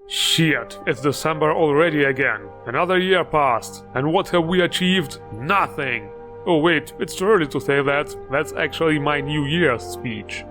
Shit, it's December already again. Another year passed, and what have we achieved? Nothing! Oh wait, it's too early to say that. That's actually my New Year's speech.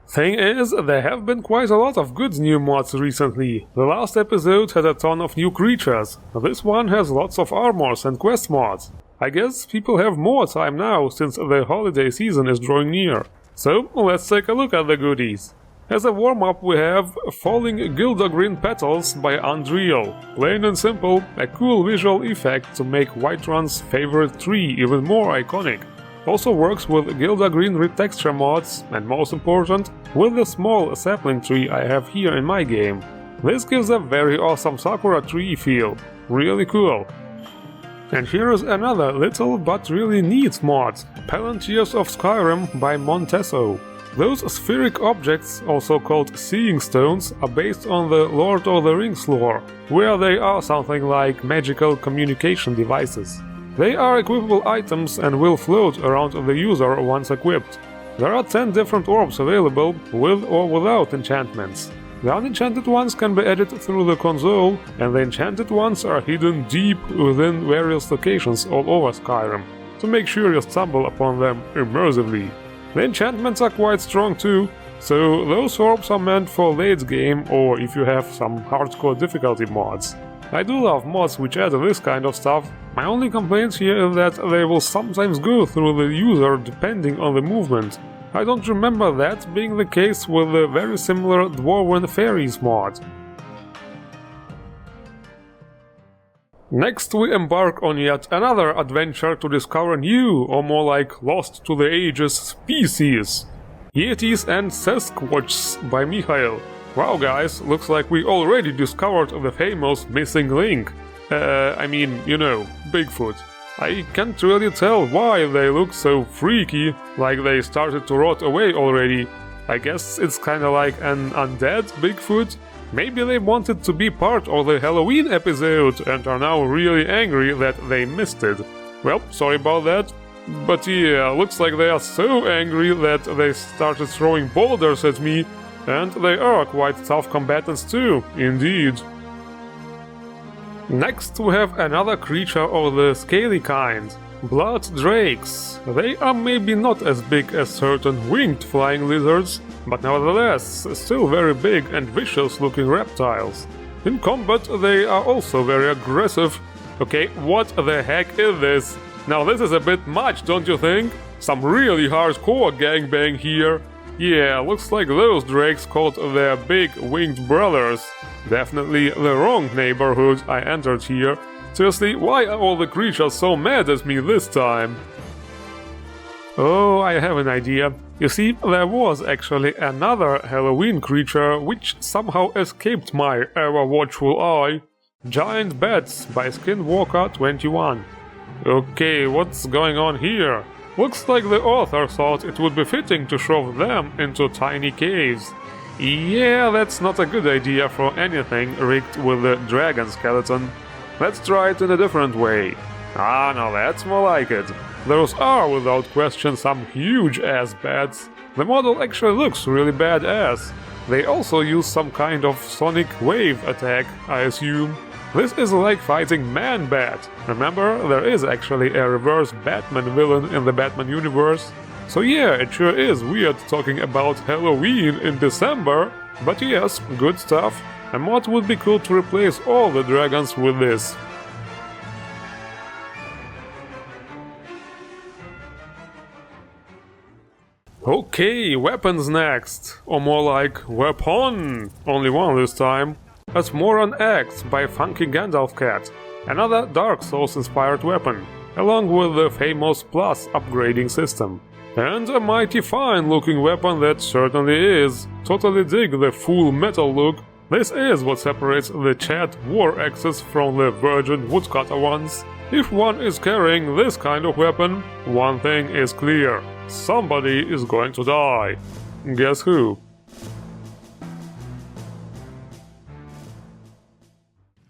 Thing is, there have been quite a lot of good new mods recently. The last episode had a ton of new creatures. This one has lots of armors and quest mods. I guess people have more time now, since the holiday season is drawing near. So, let's take a look at the goodies. As a warm-up we have Falling Gildergreen Petals by Unreal. Plain and simple, a cool visual effect to make Whiterun's favorite tree even more iconic. Also works with Gildergreen retexture mods, and most important, with the small sapling tree I have here in my game. This gives a very awesome Sakura tree feel. Really cool. And here is another little but really neat mod, Palantirs of Skyrim by MONTESO. Those spheric objects, also called Seeing Stones, are based on the Lord of the Rings lore, where they are something like magical communication devices. They are equipable items and will float around the user once equipped. There are 10 different orbs available, with or without enchantments. The unenchanted ones can be added through the console, and the enchanted ones are hidden deep within various locations all over Skyrim, to make sure you stumble upon them immersively. The enchantments are quite strong too, so those orbs are meant for late game or if you have some hardcore difficulty mods. I do love mods which add this kind of stuff. My only complaint here is that they will sometimes go through the user depending on the movement. I don't remember that being the case with the very similar Dwarven Fairies mod. Next we embark on yet another adventure to discover new, or more like lost to the ages, species. Yetis and Sasquatchs by Mihail. Wow guys, looks like we already discovered the famous missing link. You know, Bigfoot. I can't really tell why they look so freaky, like they started to rot away already. I guess it's kinda like an undead Bigfoot? Maybe they wanted to be part of the Halloween episode and are now really angry that they missed it. Well, sorry about that. But yeah, looks like they are so angry that they started throwing boulders at me, and they are quite tough combatants too, indeed. Next we have another creature of the scaly kind, blood drakes. They are maybe not as big as certain winged flying lizards, but nevertheless still very big and vicious looking reptiles. In combat they are also very aggressive. Okay, what the heck is this? Now this is a bit much, don't you think? Some really hardcore gangbang here. Yeah, looks like those drakes called their big winged brothers. Definitely the wrong neighborhood I entered here. Seriously, why are all the creatures so mad at me this time? Oh, I have an idea. You see, there was actually another Halloween creature which somehow escaped my ever-watchful eye. Giant Bats by Skinwalker21. Okay, what's going on here? Looks like the author thought it would be fitting to shove them into tiny caves. Yeah, that's not a good idea for anything rigged with a dragon skeleton. Let's try it in a different way. Ah, now that's more like it. Those are without question some huge-ass bats. The model actually looks really badass. They also use some kind of sonic wave attack, I assume. This is like fighting Man-Bat. Remember, there is actually a reverse Batman villain in the Batman universe. So yeah, it sure is weird talking about Halloween in December, but yes, good stuff. A mod would be cool to replace all the dragons with this. Okay, weapons next, or more like weapon, only one this time. Atmoran Axe by Funky Gandalf Cat, another Dark Souls inspired weapon, along with the famous Plus upgrading system. And a mighty fine looking weapon that certainly is. Totally dig the full metal look. This is what separates the Chat War Axes from the Virgin Woodcutter ones. If one is carrying this kind of weapon, one thing is clear. Somebody is going to die. Guess who?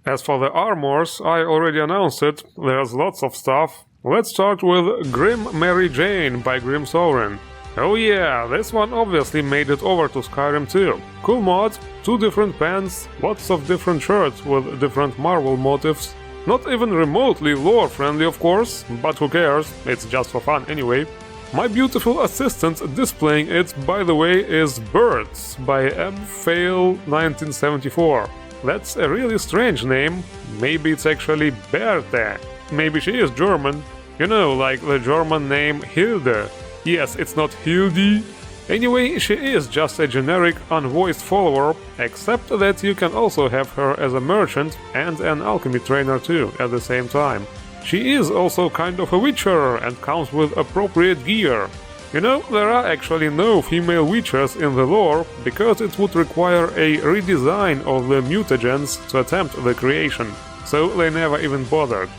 As for the armors, I already announced it, there's lots of stuff. Let's start with MaryJane by GRIMSOVEREN. Oh yeah, this one obviously made it over to Skyrim too. Cool mod, 2 different pants, lots of different shirts with different Marvel motifs. Not even remotely lore friendly of course, but who cares, it's just for fun anyway. My beautiful assistant displaying it, by the way, is Berte by MFail1974. That's a really strange name. Maybe it's actually Berte. Maybe she is German. You know, like the German name Hilde. Yes, it's not Hildi. Anyway, she is just a generic unvoiced follower, except that you can also have her as a merchant and an alchemy trainer too at the same time. She is also kind of a witcher and comes with appropriate gear. You know, there are actually no female witchers in the lore, because it would require a redesign of the mutagens to attempt the creation, so they never even bothered.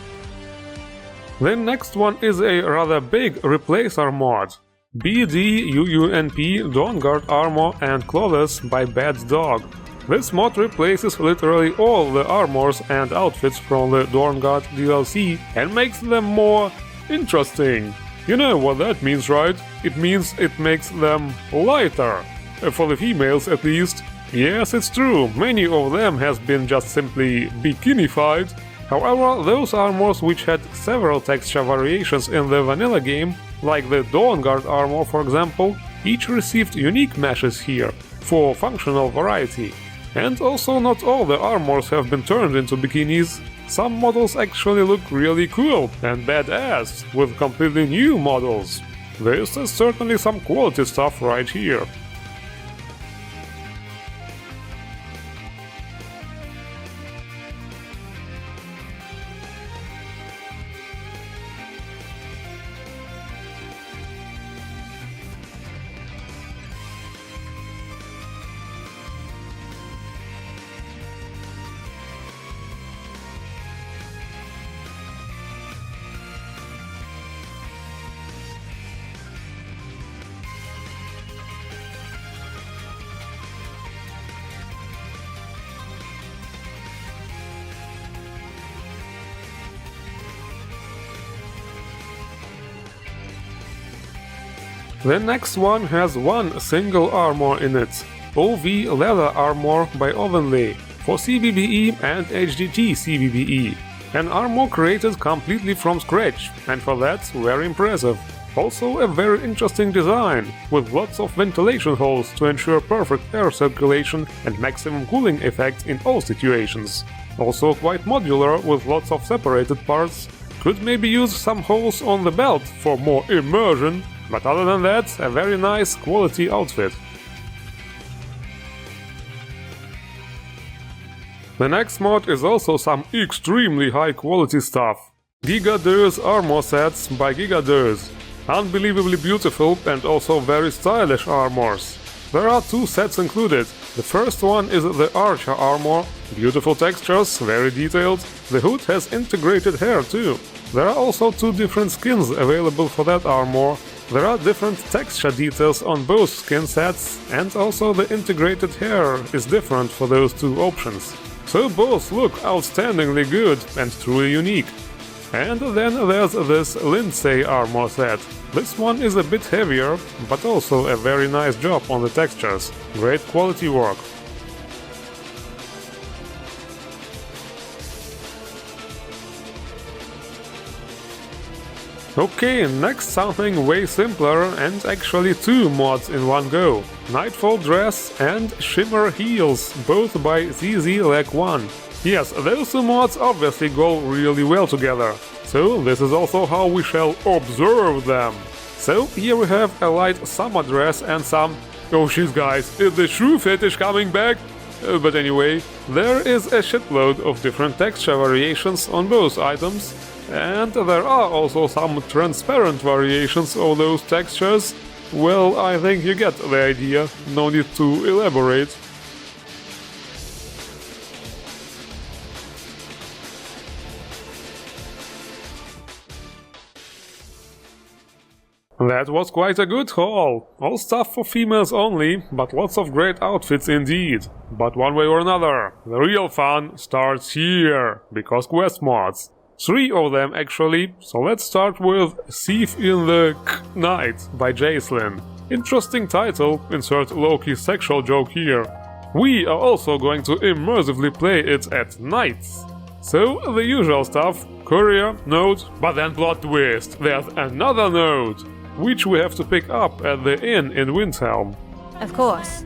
The next one is a rather big replacer mod. BD UUNP Dawnguard armor and clothes by Bad Dog. This mod replaces literally all the armors and outfits from the Dawnguard DLC and makes them more interesting. You know what that means, right? It means it makes them lighter. For the females at least. Yes, it's true, many of them has been just simply bikinified. However, those armors which had several texture variations in the vanilla game, like the Dawnguard armor for example, each received unique meshes here, for functional variety. And also not all the armors have been turned into bikinis. Some models actually look really cool and badass, with completely new models. This is certainly some quality stuff right here. The next one has one single armor in it, OV Leather Armor by Ovenley, for CBBE and HDT CBBE. An armor created completely from scratch, and for that very impressive. Also a very interesting design, with lots of ventilation holes to ensure perfect air circulation and maximum cooling effect in all situations. Also quite modular with lots of separated parts. Could maybe use some holes on the belt for more immersion. But other than that, a very nice quality outfit. The next mod is also some extremely high quality stuff. GIGADUEX'S armor sets by GIGADUEX'S. Unbelievably beautiful and also very stylish armors. There are 2 sets included. The first one is the Archer armor. Beautiful textures, very detailed. The hood has integrated hair too. There are also 2 different skins available for that armor. There are different texture details on both skin sets, and also the integrated hair is different for those 2 options. So both look outstandingly good and truly unique. And then there's this Lindsay armor set. This one is a bit heavier, but also a very nice job on the textures. Great quality work. Okay, next something way simpler and actually 2 mods in one go. Nightfall Dress and Shimmer Heels, both by ZZ-Leg1. Yes, those 2 mods obviously go really well together. So this is also how we shall observe them. So here we have a light summer dress and some... Oh jeez guys, is the shoe fetish coming back? But anyway, there is a shitload of different texture variations on both items. And there are also some transparent variations of those textures. Well, I think you get the idea, no need to elaborate. That was quite a good haul. All stuff for females only, but lots of great outfits indeed. But one way or another, the real fun starts here, because quest mods. 3 of them actually, so let's start with Thief in the Night by JACELYN. Interesting title, insert low-key sexual joke here. We are also going to immersively play it at night. So, the usual stuff, courier, note, but then plot twist, there's another note, which we have to pick up at the inn in Windhelm. Of course.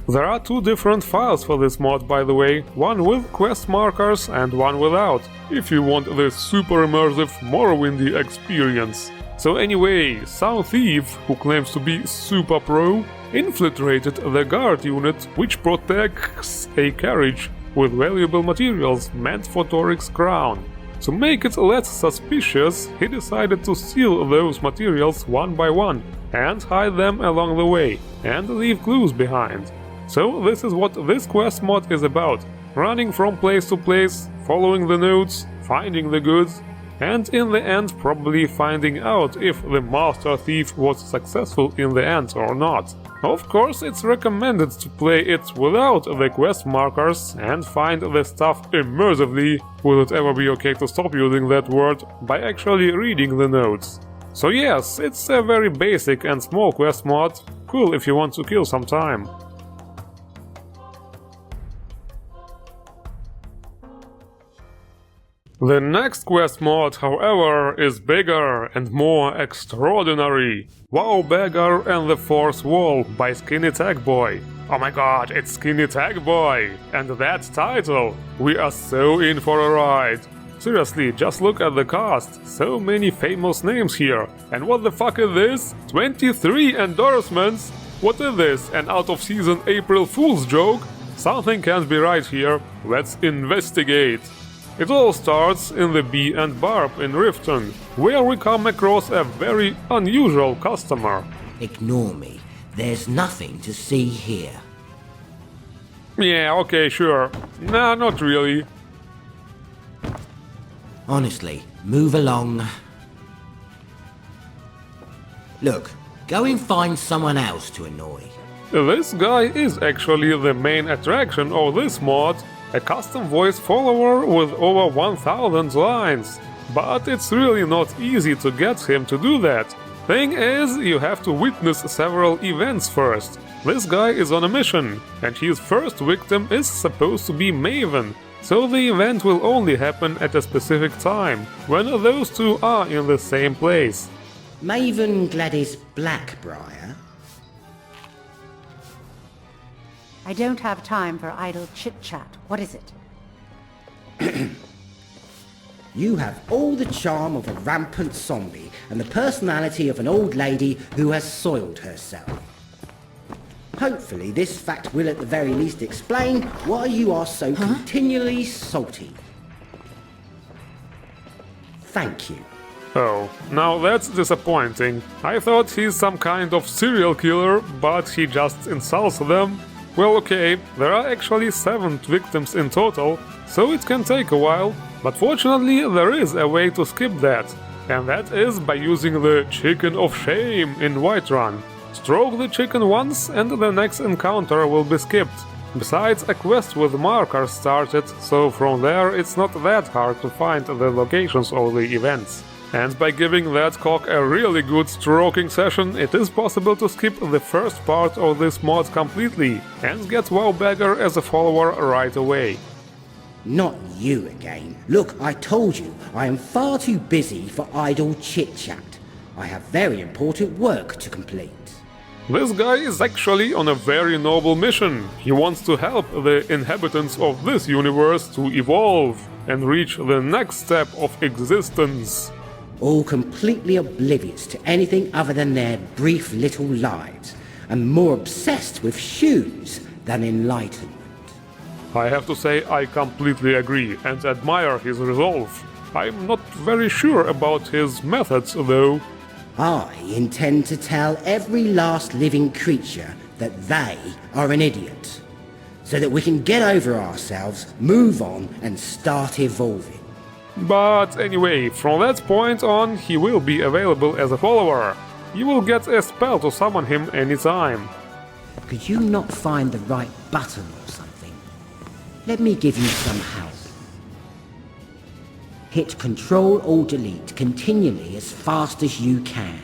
There are two different files for this mod, by the way, one with quest markers and one without, if you want this super immersive Morrowindy experience. So anyway, some thief, who claims to be super pro, infiltrated the guard unit which protects a carriage with valuable materials meant for Toric's crown. To make it less suspicious, he decided to steal those materials one by one and hide them along the way and leave clues behind. So this is what this quest mod is about, running from place to place, following the notes, finding the goods, and in the end probably finding out if the master thief was successful in the end or not. Of course, it's recommended to play it without the quest markers and find the stuff immersively. Will it ever be okay to stop using that word? By actually reading the notes. So yes, it's a very basic and small quest mod, cool if you want to kill some time. The next quest mod, however, is bigger and more extraordinary. Wowbagger and the Fourth Wall by Skinny Tag Boy. Oh my god, it's Skinny Tag Boy! And that title! We are so in for a ride! Seriously, just look at the cast, so many famous names here. And what the fuck is this? 23 endorsements? What is this, an out-of-season April Fool's joke? Something can't be right here, let's investigate. It all starts in the Bee and Barb in Riften, where we come across a very unusual customer. Ignore me. There's nothing to see here. Yeah, okay, sure. Nah, not really. Honestly, move along. Look, go and find someone else to annoy. This guy is actually the main attraction of this mod. A custom voice follower with over 1000 lines. But it's really not easy to get him to do that. Thing is, you have to witness several events first. This guy is on a mission, and his first victim is supposed to be Maven, so the event will only happen at a specific time, when those two are in the same place. Maven Gladys Blackbriar? I don't have time for idle chit-chat. What is it? You have all the charm of a rampant zombie and the personality of an old lady who has soiled herself. Hopefully this fact will at the very least explain why you are so continually salty. Thank you. Oh, now that's disappointing. I thought he's some kind of serial killer, but he just insults them. Well, okay, there are actually 7 victims in total, so it can take a while, but fortunately there is a way to skip that, and that is by using the Chicken of Shame in Whiterun. Stroke the chicken once and the next encounter will be skipped. Besides, a quest with markers started, so from there it's not that hard to find the locations of the events. And by giving that cock a really good stroking session, it is possible to skip the first part of this mod completely and get Wowbagger as a follower right away. Not you again. Look, I told you, I am far too busy for idle chit-chat. I have very important work to complete. This guy is actually on a very noble mission. He wants to help the inhabitants of this universe to evolve and reach the next step of existence. All completely oblivious to anything other than their brief little lives, and more obsessed with shoes than enlightenment. I have to say I completely agree and admire his resolve. I'm not very sure about his methods though. I intend to tell every last living creature that they are an idiot, so that we can get over ourselves, move on, and start evolving. But anyway, from that point on, he will be available as a follower. You will get a spell to summon him anytime. Could you not find the right button or something? Let me give you some help. Hit Ctrl or Delete continually as fast as you can.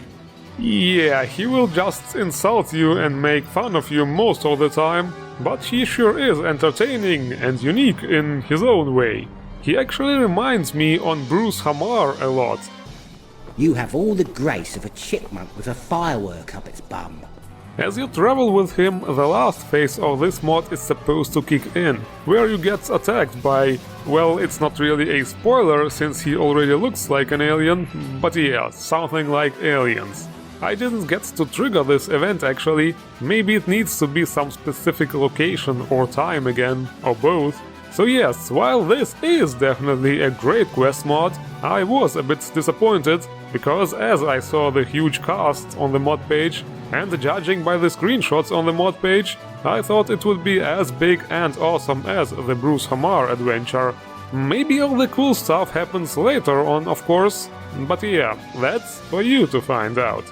Yeah, he will just insult you and make fun of you most of the time, but he sure is entertaining and unique in his own way. He actually reminds me on Bruce Hamar a lot. You have all the grace of a chipmunk with a firework up its bum. As you travel with him, the last phase of this mod is supposed to kick in, where you get attacked by, well, it's not really a spoiler since he already looks like an alien, but yeah, something like aliens. I didn't get to trigger this event actually, maybe it needs to be some specific location or time again, or both. So yes, while this is definitely a great quest mod, I was a bit disappointed, because as I saw the huge cast on the mod page, and judging by the screenshots on the mod page, I thought it would be as big and awesome as the Bruce Hamar adventure. Maybe all the cool stuff happens later on, of course, but yeah, that's for you to find out.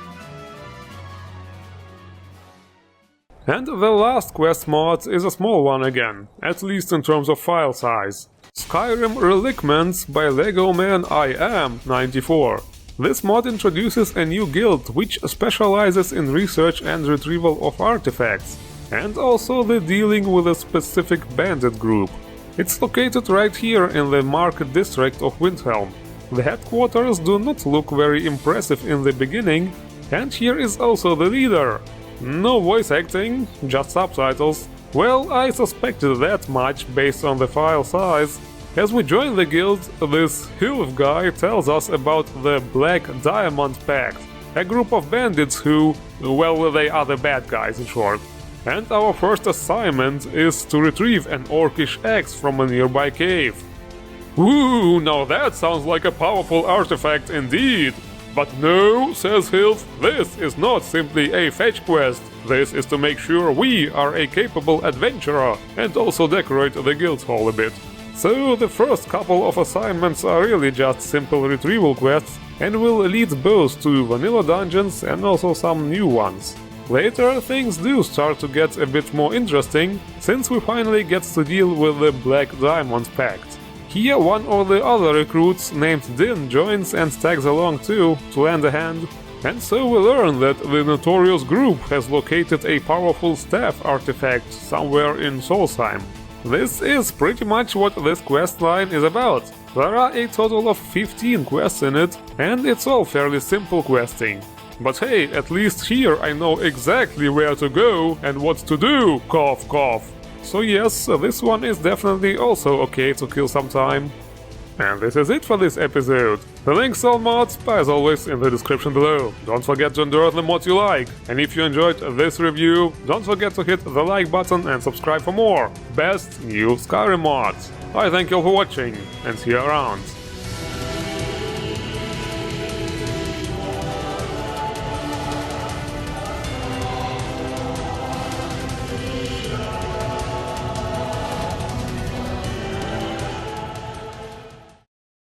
And the last quest mod is a small one again, at least in terms of file size. Skyrim Relicment by Lego Man I Am 94. This mod introduces a new guild which specializes in research and retrieval of artifacts, and also the dealing with a specific bandit group. It's located right here in the market district of Windhelm. The headquarters do not look very impressive in the beginning, and here is also the leader. No voice acting, just subtitles. Well, I suspected that much based on the file size. As we join the guild, this Hilf guy tells us about the Black Diamond Pact, a group of bandits who, well, they are the bad guys in short. And our first assignment is to retrieve an orcish axe from a nearby cave. Ooh, now that sounds like a powerful artifact indeed! But no, says Hilf, this is not simply a fetch quest. This is to make sure we are a capable adventurer and also decorate the guild hall a bit. So the first couple of assignments are really just simple retrieval quests and will lead both to vanilla dungeons and also some new ones. Later things do start to get a bit more interesting, since we finally get to deal with the Black Diamond Pact. Here one or the other recruits named Din joins and tags along too, to lend a hand, and so we learn that the notorious group has located a powerful staff artifact somewhere in Solstheim. This is pretty much what this quest line is about. There are a total of 15 quests in it, and it's all fairly simple questing. But hey, at least here I know exactly where to go and what to do, cough cough. So yes, this one is definitely also okay to kill some time. And this is it for this episode. The links to all mods, as always, in the description below. Don't forget to endorse the mods you like. And if you enjoyed this review, don't forget to hit the like button and subscribe for more best new Skyrim mods. I thank you all for watching, and see you around.